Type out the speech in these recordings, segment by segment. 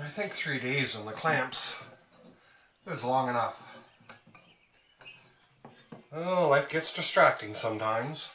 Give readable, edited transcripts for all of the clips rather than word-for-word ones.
I think 3 days on the clamps is long enough. Oh, life gets distracting sometimes.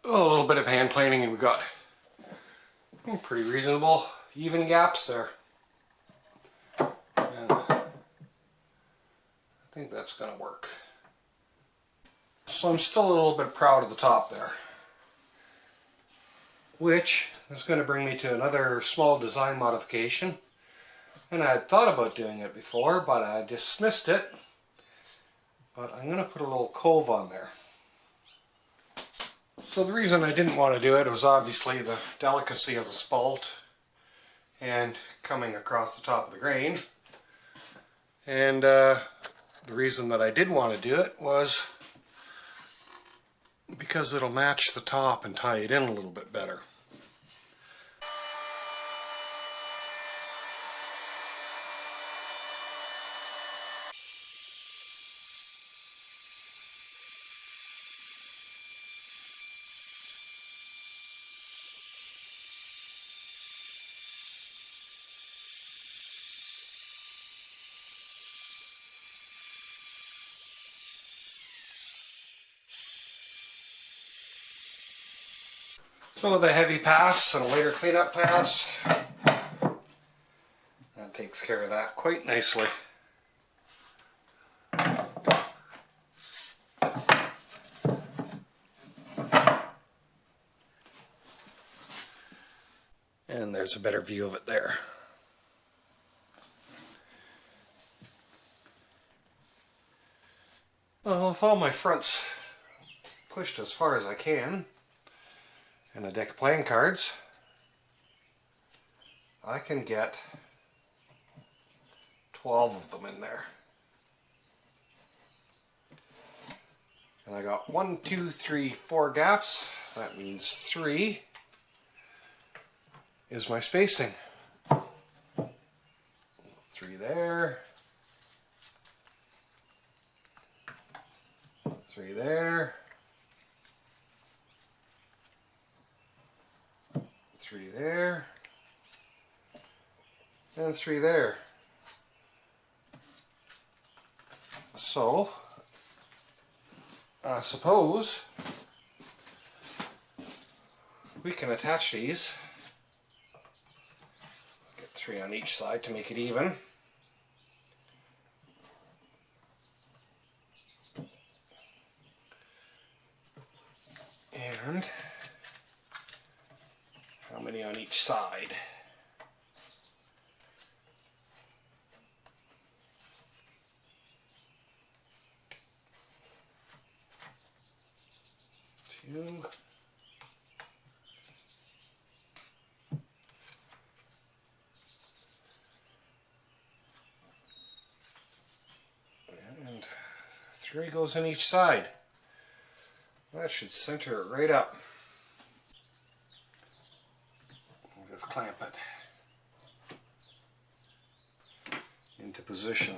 A little bit of hand planing and we've got pretty reasonable even gaps there. And I think that's going to work. So I'm still a little bit proud of the top there, which is going to bring me to another small design modification. And I had thought about doing it before, but I dismissed it. But I'm going to put a little cove on there. So the reason I didn't want to do it was obviously the delicacy of the spalt and coming across the top of the grain. And the reason that I did want to do it was because it'll match the top and tie it in a little bit better. So with a heavy pass and a later cleanup pass, that takes care of that quite nicely. And there's a better view of it there. Well, with all my fronts pushed as far as I can, and a deck of playing cards, I can get 12 of them in there. And I got 1, 2, 3, 4 gaps. That means 3 is my spacing. 3 there. 3 there. 3 there, and 3 there. So, I suppose we can attach these. Let's get 3 on each side to make it even. And how many on each side? Two. And 3 goes on each side. That should center it right up. Just clamp it into position.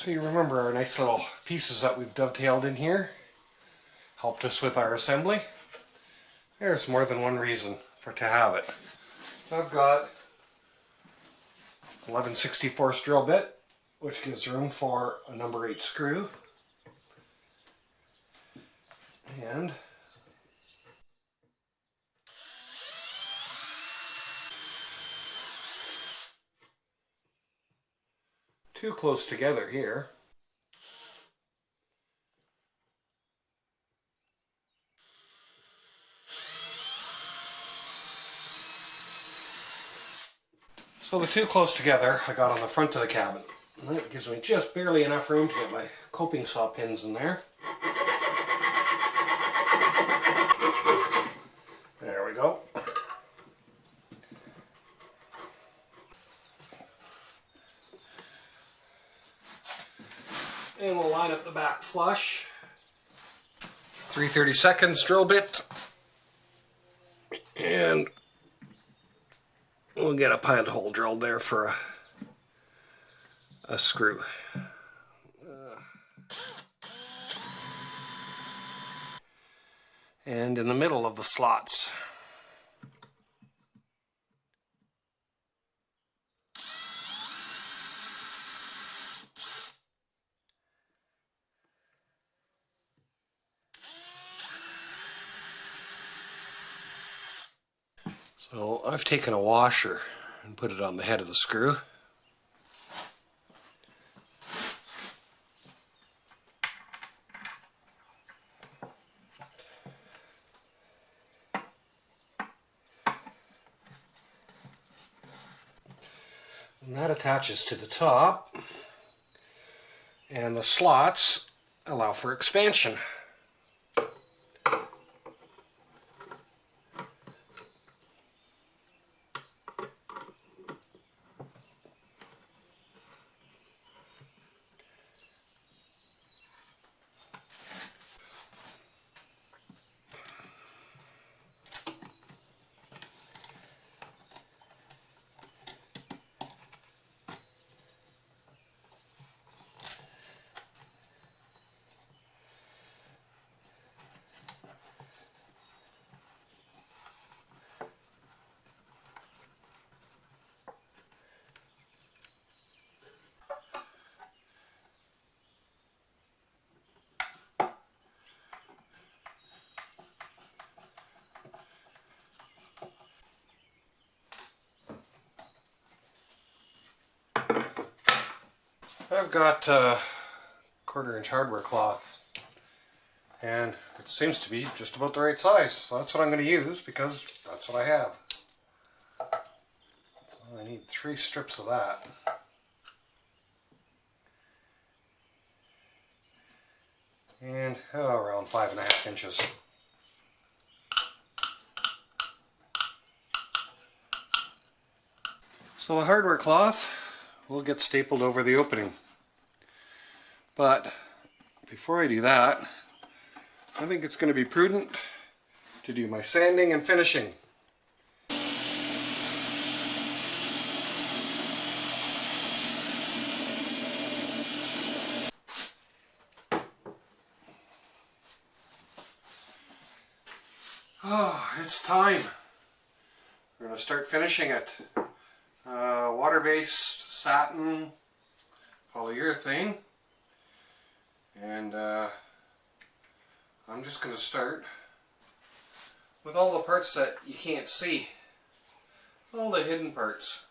So you remember our nice little pieces that we've dovetailed in here? Helped us with our assembly. There's more than one reason to have it. I've got 11/64 drill bit, which gives room for a number 8 screw. And too close together here. So the two close together I got on the front of the cabin. And that gives me just barely enough room to get my coping saw pins in there. There we go. And we'll line up the back flush. 3/32 drill bit. And we'll get a pilot hole drilled there for a screw. And in the middle of the slots. So I've taken a washer and put it on the head of the screw. And that attaches to the top, and the slots allow for expansion. I've got 1/4 inch hardware cloth, and it seems to be just about the right size, so that's what I'm going to use because that's what I have. So I need 3 strips of that. And around 5.5 inches. So the hardware cloth will get stapled over the opening. But before I do that, I think it's going to be prudent to do my sanding and finishing. Oh, it's time. We're going to start finishing it. Water-based satin polyurethane, and I'm just going to start with all the parts that you can't see, all the hidden parts.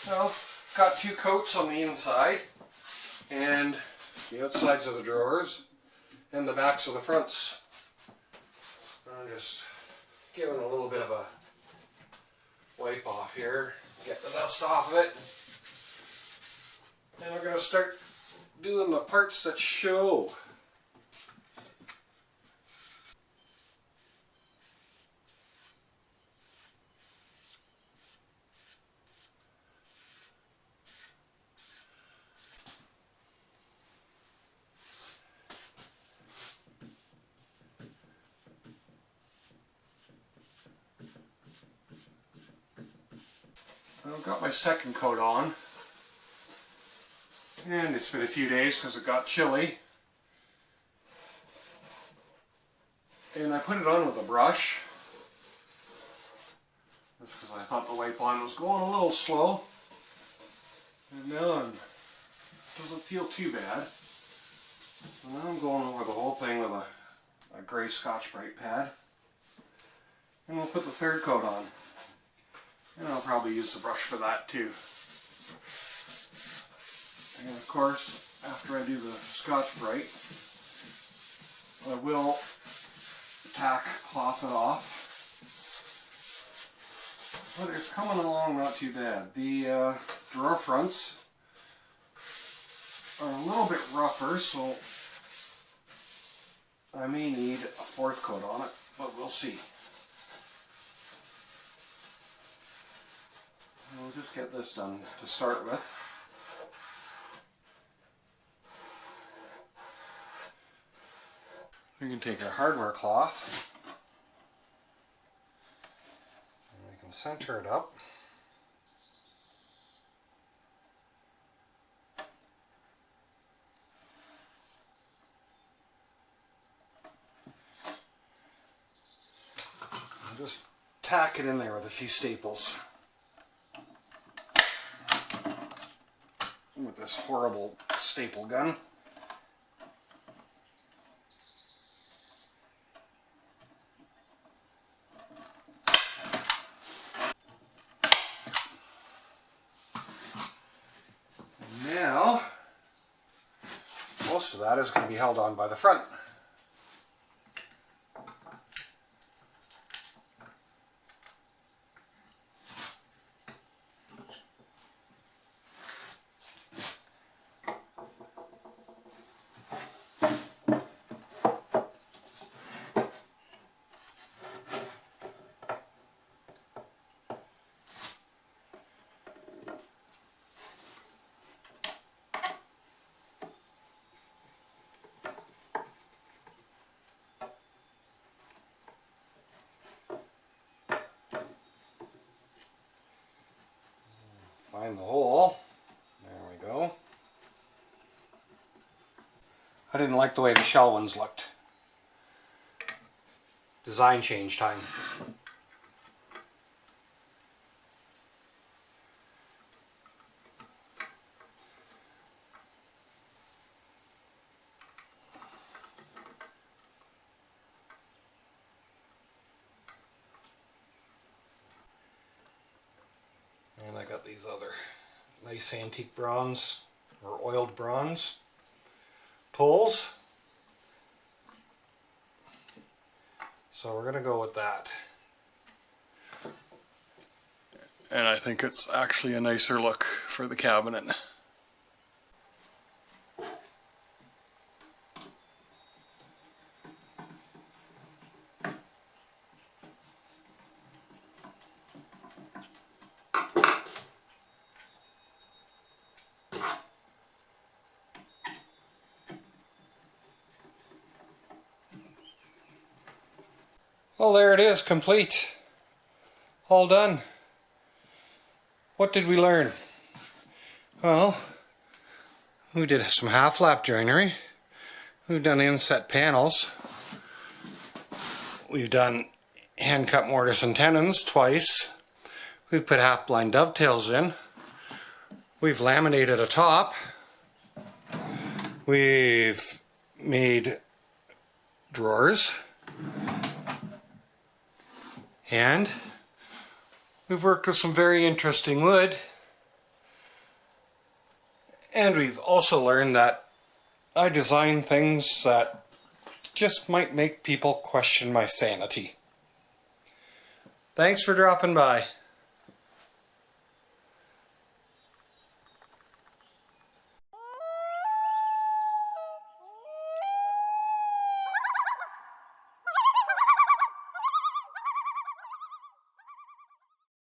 Well, got 2 coats on the inside and the outsides of the drawers and the backs of the fronts. I'm just giving a little bit of a wipe off here, get the dust off of it. And we're going to start doing the parts that show. I've got my second coat on, And it's been a few days because it got chilly. And I put it on with a brush. That's because I thought the wipe on was going a little slow. And now it doesn't feel too bad. So now I'm going over the whole thing with a gray Scotch-Brite pad. And we'll put the third coat on. And I'll probably use the brush for that too. And of course, after I do the Scotch-Brite, I will cloth it off. But it's coming along not too bad. The drawer fronts are a little bit rougher, so I may need a fourth coat on it, but we'll see. We'll just get this done to start with. We can take our hardware cloth and we can center it up. And just tack it in there with a few staples. With this horrible staple gun. Now, most of that is going to be held on by the front. Find the hole. There we go. I didn't like the way the shell ones looked. Design change time. And I got these other nice antique bronze or oiled bronze pulls. So we're going to go with that. And I think it's actually a nicer look for the cabinet. Well, there it is, complete. All done. What did we learn? Well, we did some half-lap joinery. We've done inset panels. We've done hand-cut mortise and tenons twice. We've put half-blind dovetails in. We've laminated a top. We've made drawers. And we've worked with some very interesting wood. And we've also learned that I design things that just might make people question my sanity. Thanks for dropping by.